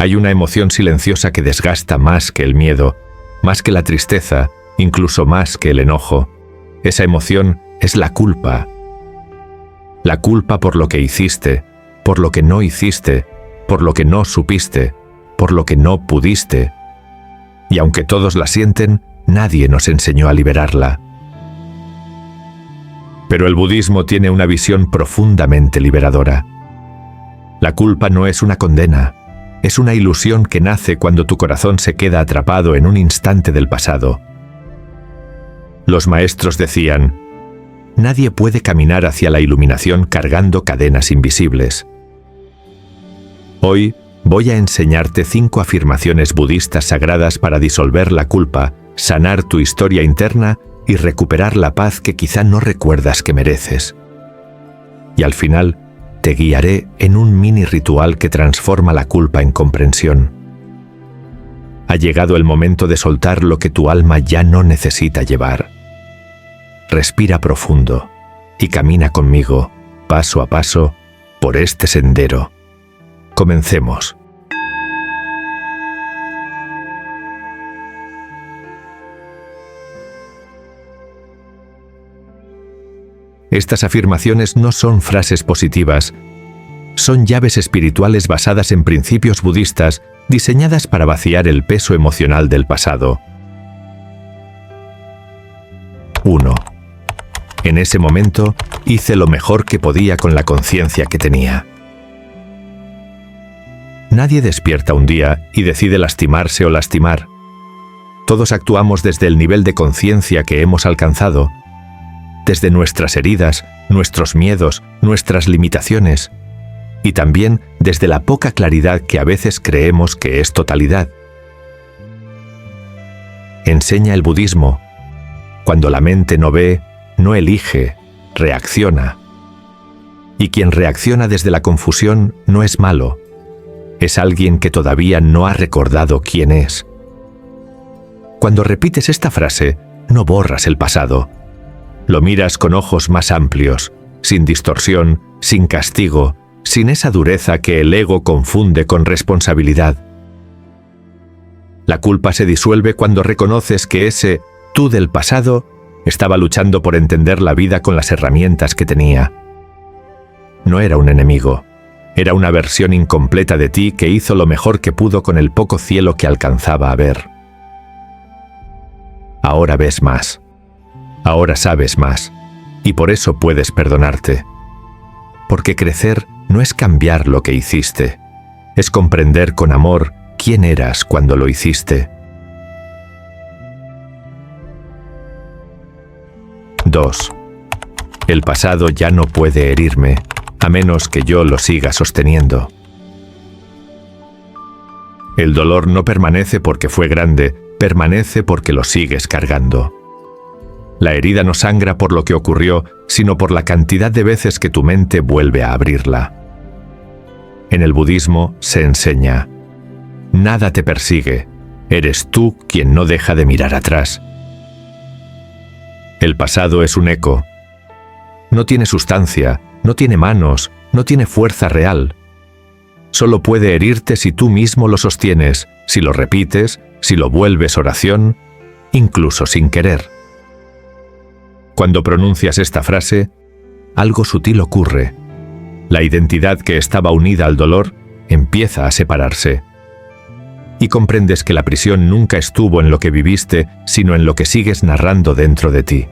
Hay una emoción silenciosa que desgasta más que el miedo, más que la tristeza, incluso más que el enojo. Esa emoción es la culpa. La culpa por lo que hiciste, por lo que no hiciste, por lo que no supiste, por lo que no pudiste. Y aunque todos la sienten, nadie nos enseñó a liberarla. Pero el budismo tiene una visión profundamente liberadora. La culpa no es una condena, es una ilusión que nace cuando tu corazón se queda atrapado en un instante del pasado. Los maestros decían: nadie puede caminar hacia la iluminación cargando cadenas invisibles. Hoy voy a enseñarte 5 afirmaciones budistas sagradas para disolver la culpa, sanar tu historia interna y recuperar la paz que quizá no recuerdas que mereces. Y al final, te guiaré en un mini ritual que transforma la culpa en comprensión. Ha llegado el momento de soltar lo que tu alma ya no necesita llevar. Respira profundo y camina conmigo, paso a paso, por este sendero. Comencemos. Estas afirmaciones no son frases positivas, son llaves espirituales basadas en principios budistas diseñadas para vaciar el peso emocional del pasado. 1. En ese momento hice lo mejor que podía con la conciencia que tenía. Nadie despierta un día y decide lastimarse o lastimar. Todos actuamos desde el nivel de conciencia que hemos alcanzado, desde nuestras heridas, nuestros miedos, nuestras limitaciones, y también desde la poca claridad que a veces creemos que es totalidad. Enseña el budismo: cuando la mente no ve, no elige, reacciona. Y quien reacciona desde la confusión no es malo, es alguien que todavía no ha recordado quién es. Cuando repites esta frase, no borras el pasado. Lo miras con ojos más amplios, sin distorsión, sin castigo, sin esa dureza que el ego confunde con responsabilidad. La culpa se disuelve cuando reconoces que ese tú del pasado estaba luchando por entender la vida con las herramientas que tenía. No era un enemigo, era una versión incompleta de ti que hizo lo mejor que pudo con el poco cielo que alcanzaba a ver. Ahora ves más. Ahora sabes más, y por eso puedes perdonarte. Porque crecer no es cambiar lo que hiciste, es comprender con amor quién eras cuando lo hiciste. 2. El pasado ya no puede herirme, a menos que yo lo siga sosteniendo. El dolor no permanece porque fue grande, permanece porque lo sigues cargando. La herida no sangra por lo que ocurrió, sino por la cantidad de veces que tu mente vuelve a abrirla. En el budismo se enseña: nada te persigue, eres tú quien no deja de mirar atrás. El pasado es un eco. No tiene sustancia, no tiene manos, no tiene fuerza real. Solo puede herirte si tú mismo lo sostienes, si lo repites, si lo vuelves oración, incluso sin querer. Cuando pronuncias esta frase, algo sutil ocurre. La identidad que estaba unida al dolor empieza a separarse. Y comprendes que la prisión nunca estuvo en lo que viviste, sino en lo que sigues narrando dentro de ti.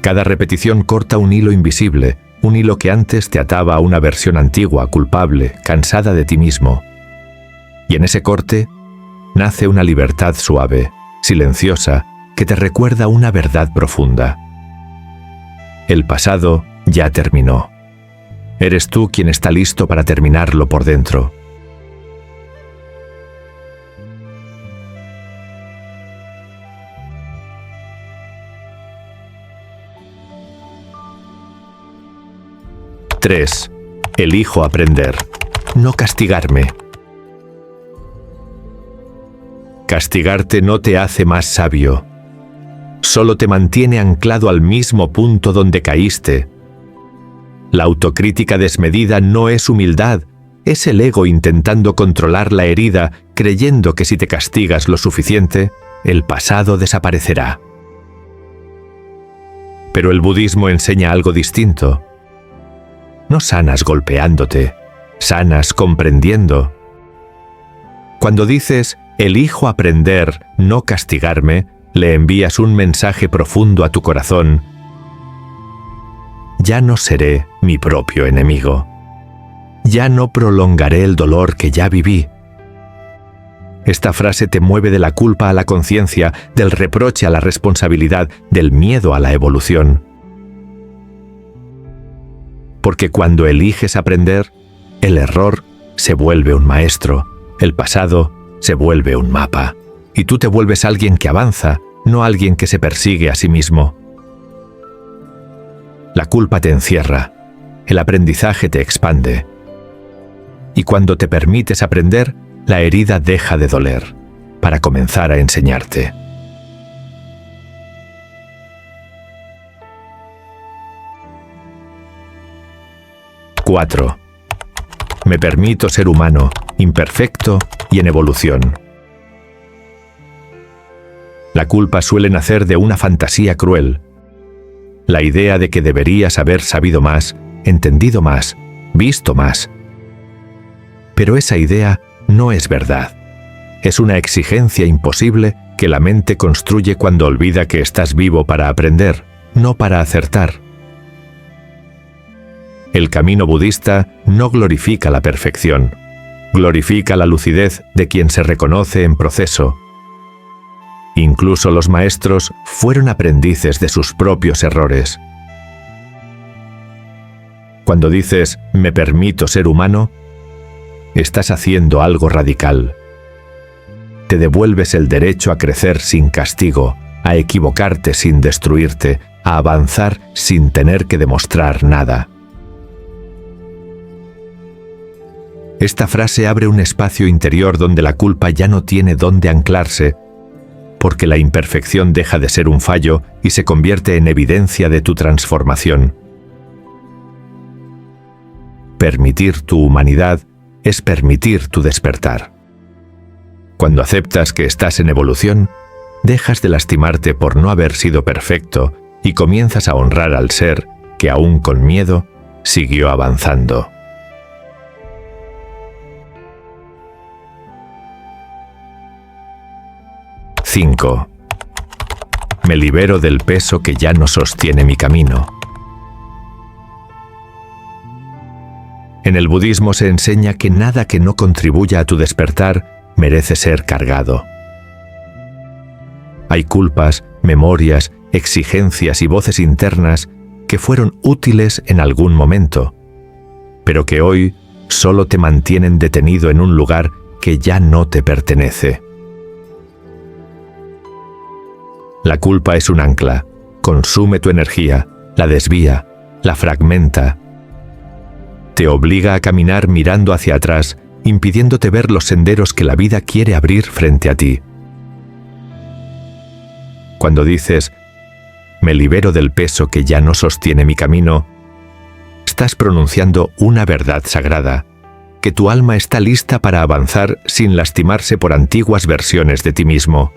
Cada repetición corta un hilo invisible, un hilo que antes te ataba a una versión antigua, culpable, cansada de ti mismo. Y en ese corte nace una libertad suave, silenciosa, que te recuerda una verdad profunda. El pasado ya terminó. Eres tú quien está listo para terminarlo por dentro. Tres. Elijo aprender, no castigarme. Castigarte no te hace más sabio. Solo te mantiene anclado al mismo punto donde caíste. La autocrítica desmedida no es humildad, es el ego intentando controlar la herida, creyendo que si te castigas lo suficiente, el pasado desaparecerá. Pero el budismo enseña algo distinto. No sanas golpeándote, sanas comprendiendo. Cuando dices, elijo aprender, no castigarme, le envías un mensaje profundo a tu corazón. Ya no seré mi propio enemigo. Ya no prolongaré el dolor que ya viví. Esta frase te mueve de la culpa a la conciencia, del reproche a la responsabilidad, del miedo a la evolución. Porque cuando eliges aprender, el error se vuelve un maestro, el pasado se vuelve un mapa, y tú te vuelves alguien que avanza, no alguien que se persigue a sí mismo. La culpa te encierra, el aprendizaje te expande. Y cuando te permites aprender, la herida deja de doler, para comenzar a enseñarte. ¡4! Me permito ser humano, imperfecto y en evolución. La culpa suele nacer de una fantasía cruel. La idea de que deberías haber sabido más, entendido más, visto más. Pero esa idea no es verdad. Es una exigencia imposible que la mente construye cuando olvida que estás vivo para aprender, no para acertar. El camino budista no glorifica la perfección, glorifica la lucidez de quien se reconoce en proceso. Incluso los maestros fueron aprendices de sus propios errores. Cuando dices, me permito ser humano, estás haciendo algo radical. Te devuelves el derecho a crecer sin castigo, a equivocarte sin destruirte, a avanzar sin tener que demostrar nada. Esta frase abre un espacio interior donde la culpa ya no tiene dónde anclarse, porque la imperfección deja de ser un fallo y se convierte en evidencia de tu transformación. Permitir tu humanidad es permitir tu despertar. Cuando aceptas que estás en evolución, dejas de lastimarte por no haber sido perfecto y comienzas a honrar al ser que, aún con miedo, siguió avanzando. ¡5! Me libero del peso que ya no sostiene mi camino. En el budismo se enseña que nada que no contribuya a tu despertar merece ser cargado. Hay culpas, memorias, exigencias y voces internas que fueron útiles en algún momento, pero que hoy solo te mantienen detenido en un lugar que ya no te pertenece. La culpa es un ancla, consume tu energía, la desvía, la fragmenta. Te obliga a caminar mirando hacia atrás, impidiéndote ver los senderos que la vida quiere abrir frente a ti. Cuando dices, me libero del peso que ya no sostiene mi camino, estás pronunciando una verdad sagrada, que tu alma está lista para avanzar sin lastimarse por antiguas versiones de ti mismo.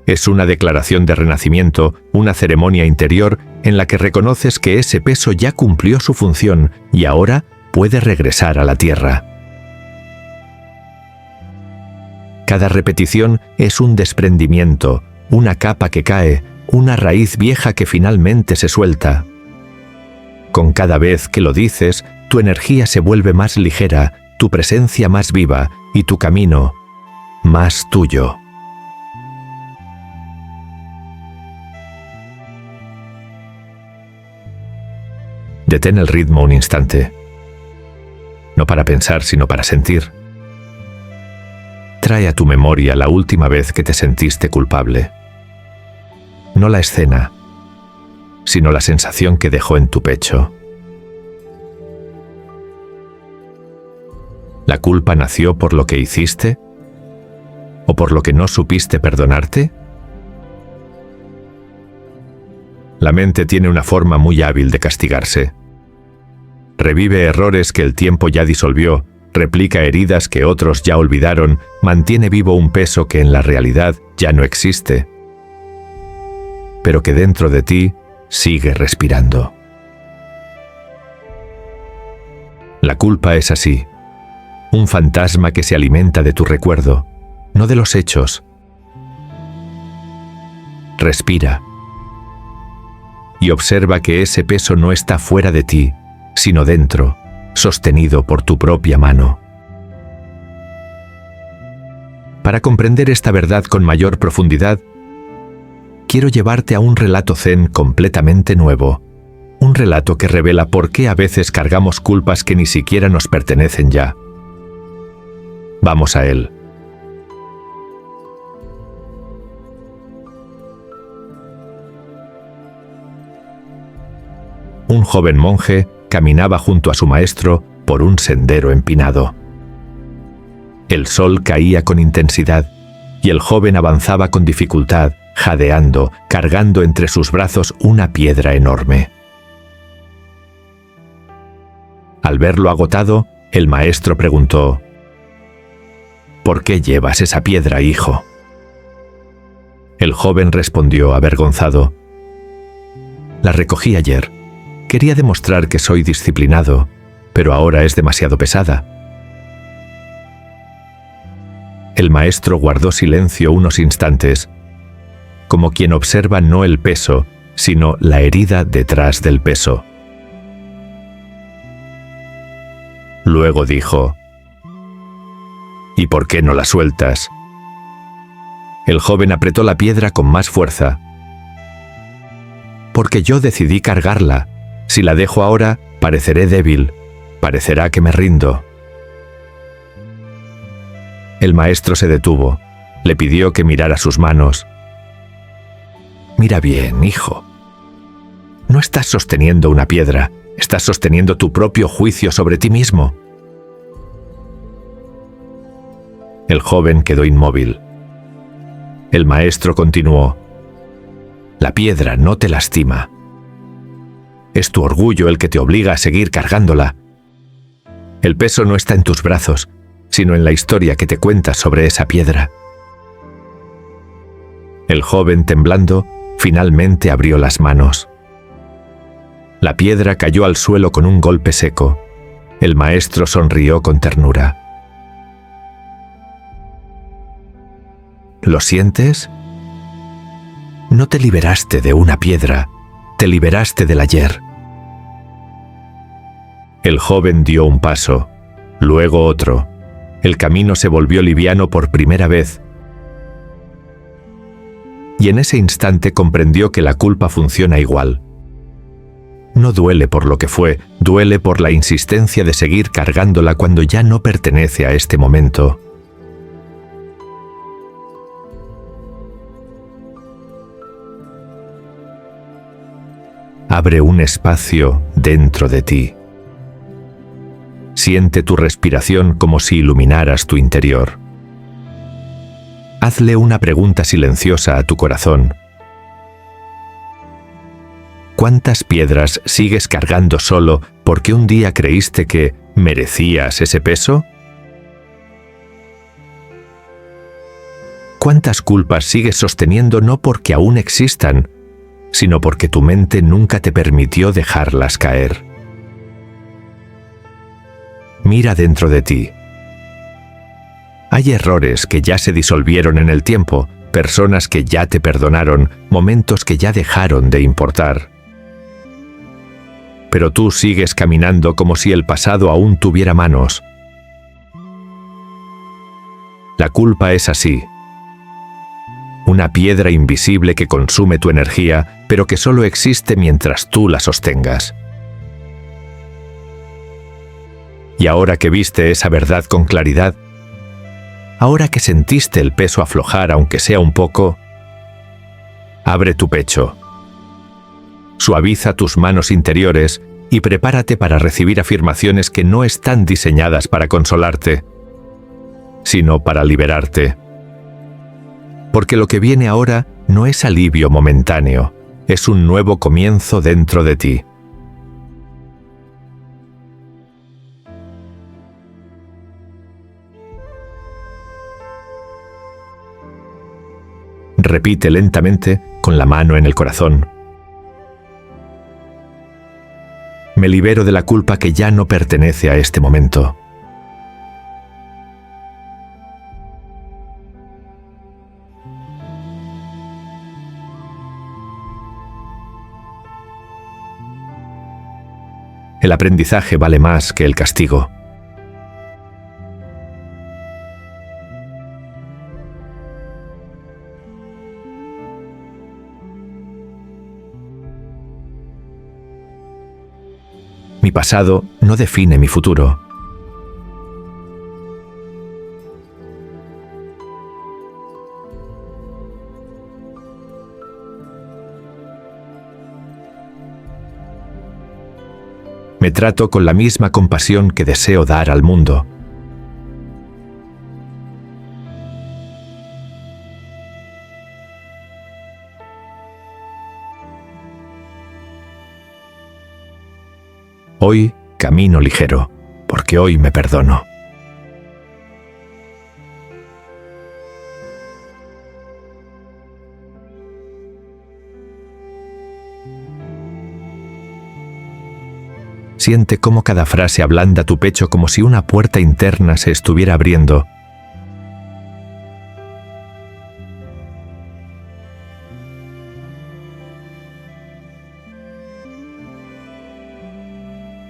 Es una declaración de renacimiento, una ceremonia interior en la que reconoces que ese peso ya cumplió su función y ahora puede regresar a la tierra. Cada repetición es un desprendimiento, una capa que cae, una raíz vieja que finalmente se suelta. Con cada vez que lo dices, tu energía se vuelve más ligera, tu presencia más viva y tu camino más tuyo. Detén el ritmo un instante, no para pensar sino para sentir. Trae a tu memoria la última vez que te sentiste culpable. No la escena, sino la sensación que dejó en tu pecho. ¿La culpa nació por lo que hiciste? ¿O por lo que no supiste perdonarte? La mente tiene una forma muy hábil de castigarse. Revive errores que el tiempo ya disolvió, replica heridas que otros ya olvidaron, mantiene vivo un peso que en la realidad ya no existe, pero que dentro de ti sigue respirando. La culpa es así, un fantasma que se alimenta de tu recuerdo, no de los hechos. Respira y observa que ese peso no está fuera de ti, sino dentro, sostenido por tu propia mano. Para comprender esta verdad con mayor profundidad, quiero llevarte a un relato zen completamente nuevo, un relato que revela por qué a veces cargamos culpas que ni siquiera nos pertenecen ya. Vamos a él. Un joven monje caminaba junto a su maestro por un sendero empinado. El sol caía con intensidad y el joven avanzaba con dificultad, jadeando, cargando entre sus brazos una piedra enorme. Al verlo agotado, el maestro preguntó: ¿Por qué llevas esa piedra, hijo? El joven respondió avergonzado: La recogí ayer. Quería demostrar que soy disciplinado, pero ahora es demasiado pesada. El maestro guardó silencio unos instantes, como quien observa no el peso, sino la herida detrás del peso. Luego dijo: ¿Y por qué no la sueltas? El joven apretó la piedra con más fuerza. Porque yo decidí cargarla. Si la dejo ahora, pareceré débil, parecerá que me rindo. El maestro se detuvo, le pidió que mirara sus manos. Mira bien, hijo. No estás sosteniendo una piedra, estás sosteniendo tu propio juicio sobre ti mismo. El joven quedó inmóvil. El maestro continuó: La piedra no te lastima. Es tu orgullo el que te obliga a seguir cargándola. El peso no está en tus brazos, sino en la historia que te cuentas sobre esa piedra. El joven, temblando, finalmente abrió las manos. La piedra cayó al suelo con un golpe seco. El maestro sonrió con ternura. ¿Lo sientes? No te liberaste de una piedra, te liberaste del ayer. El joven dio un paso, luego otro. El camino se volvió liviano por primera vez. Y en ese instante comprendió que la culpa funciona igual. No duele por lo que fue, duele por la insistencia de seguir cargándola cuando ya no pertenece a este momento. Abre un espacio dentro de ti. Siente tu respiración como si iluminaras tu interior. Hazle una pregunta silenciosa a tu corazón. ¿Cuántas piedras sigues cargando solo porque un día creíste que merecías ese peso? ¿Cuántas culpas sigues sosteniendo no porque aún existan, sino porque tu mente nunca te permitió dejarlas caer? Mira dentro de ti. Hay errores que ya se disolvieron en el tiempo, personas que ya te perdonaron, momentos que ya dejaron de importar. Pero tú sigues caminando como si el pasado aún tuviera manos. La culpa es así. Una piedra invisible que consume tu energía, pero que solo existe mientras tú la sostengas. Y ahora que viste esa verdad con claridad, ahora que sentiste el peso aflojar aunque sea un poco, abre tu pecho, suaviza tus manos interiores y prepárate para recibir afirmaciones que no están diseñadas para consolarte, sino para liberarte. Porque lo que viene ahora no es alivio momentáneo, es un nuevo comienzo dentro de ti. repite lentamente con la mano en el corazón. Me libero de la culpa que ya no pertenece a este momento. El aprendizaje vale más que el castigo. Mi pasado no define mi futuro. Me trato con la misma compasión que deseo dar al mundo. Hoy camino ligero, porque hoy me perdono. Siente cómo cada frase ablanda tu pecho como si una puerta interna se estuviera abriendo.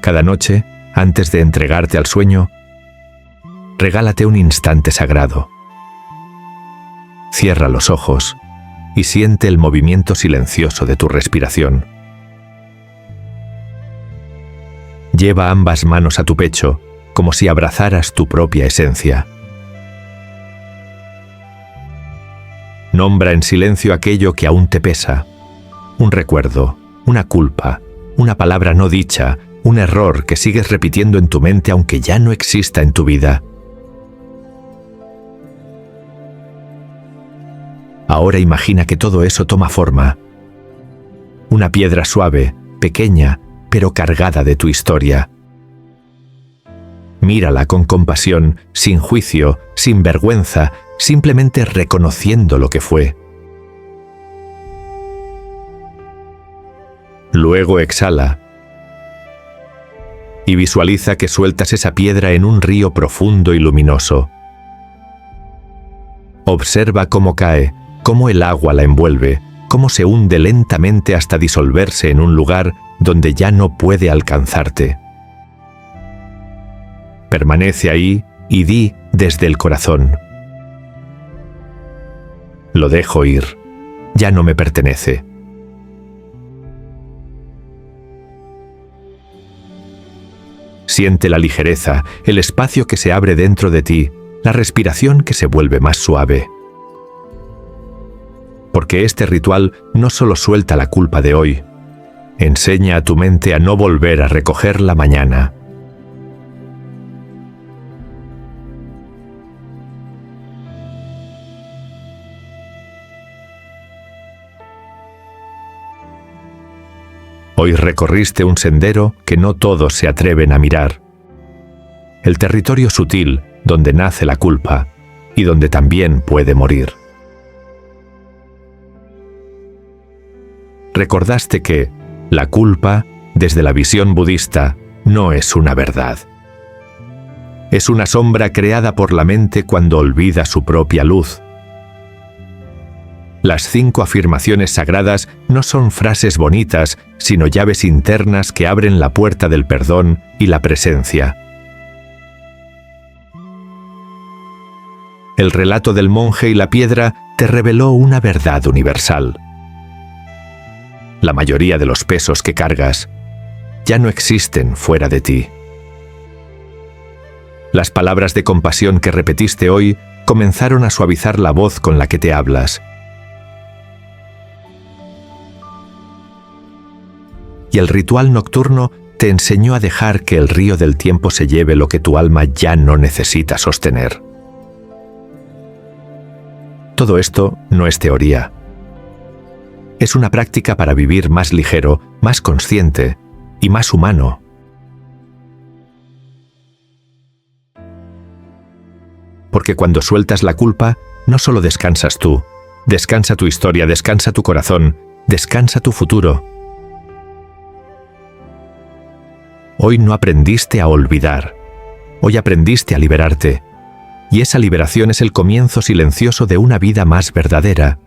Cada noche, antes de entregarte al sueño, regálate un instante sagrado. Cierra los ojos y siente el movimiento silencioso de tu respiración. Lleva ambas manos a tu pecho, como si abrazaras tu propia esencia. Nombra en silencio aquello que aún te pesa. Un recuerdo, una culpa, una palabra no dicha, un error que sigues repitiendo en tu mente aunque ya no exista en tu vida. Ahora imagina que todo eso toma forma. Una piedra suave, pequeña, pero cargada de tu historia. Mírala con compasión, sin juicio, sin vergüenza, simplemente reconociendo lo que fue. Luego exhala y visualiza que sueltas esa piedra en un río profundo y luminoso. Observa cómo cae, cómo el agua la envuelve, cómo se hunde lentamente hasta disolverse en un lugar donde ya no puede alcanzarte. Permanece ahí y di desde el corazón: lo dejo ir, ya no me pertenece. Siente la ligereza, el espacio que se abre dentro de ti, la respiración que se vuelve más suave. Porque este ritual no solo suelta la culpa de hoy, enseña a tu mente a no volver a recogerla mañana. Hoy recorriste un sendero que no todos se atreven a mirar. El territorio sutil donde nace la culpa y donde también puede morir. Recordaste que la culpa, desde la visión budista, no es una verdad. Es una sombra creada por la mente cuando olvida su propia luz. Las 5 afirmaciones sagradas no son frases bonitas, sino llaves internas que abren la puerta del perdón y la presencia. El relato del monje y la piedra te reveló una verdad universal. La mayoría de los pesos que cargas ya no existen fuera de ti. Las palabras de compasión que repetiste hoy comenzaron a suavizar la voz con la que te hablas. Y el ritual nocturno te enseñó a dejar que el río del tiempo se lleve lo que tu alma ya no necesita sostener. Todo esto no es teoría. Es una práctica para vivir más ligero, más consciente y más humano. Porque cuando sueltas la culpa, no solo descansas tú, Descansa tu historia, descansa tu corazón, descansa tu futuro. Hoy no aprendiste a olvidar. Hoy aprendiste a liberarte. Y esa liberación es el comienzo silencioso de una vida más verdadera.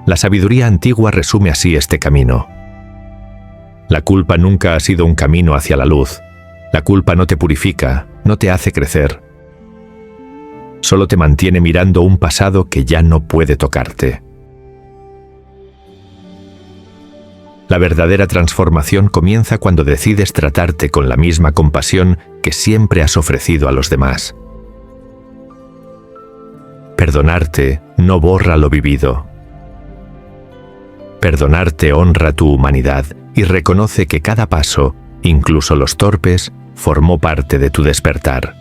La sabiduría antigua resume así este camino. La culpa nunca ha sido un camino hacia la luz. La culpa no te purifica, no te hace crecer. Solo te mantiene mirando un pasado que ya no puede tocarte. La verdadera transformación comienza cuando decides tratarte con la misma compasión que siempre has ofrecido a los demás. Perdonarte no borra lo vivido. Perdonarte honra tu humanidad y reconoce que cada paso, incluso los torpes, formó parte de tu despertar.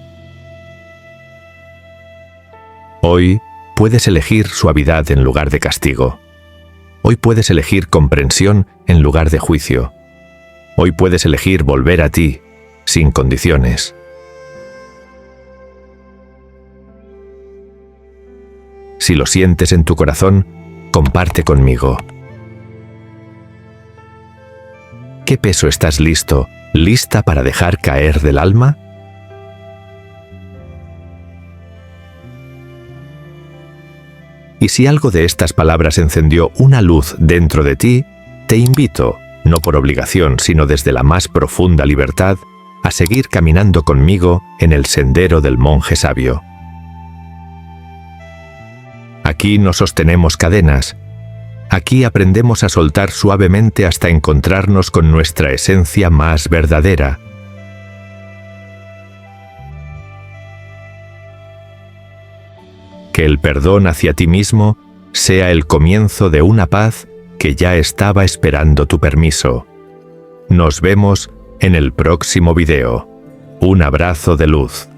Hoy puedes elegir suavidad en lugar de castigo. Hoy puedes elegir comprensión en lugar de juicio. Hoy puedes elegir volver a ti, sin condiciones. Si lo sientes en tu corazón, comparte conmigo. ¿Qué peso estás listo, lista para dejar caer del alma? Y si algo de estas palabras encendió una luz dentro de ti, te invito, no por obligación, sino desde la más profunda libertad, a seguir caminando conmigo en el sendero del monje sabio. Aquí no sostenemos cadenas. Aquí aprendemos a soltar suavemente hasta encontrarnos con nuestra esencia más verdadera. Que el perdón hacia ti mismo sea el comienzo de una paz que ya estaba esperando tu permiso. Nos vemos en el próximo video. Un abrazo de luz.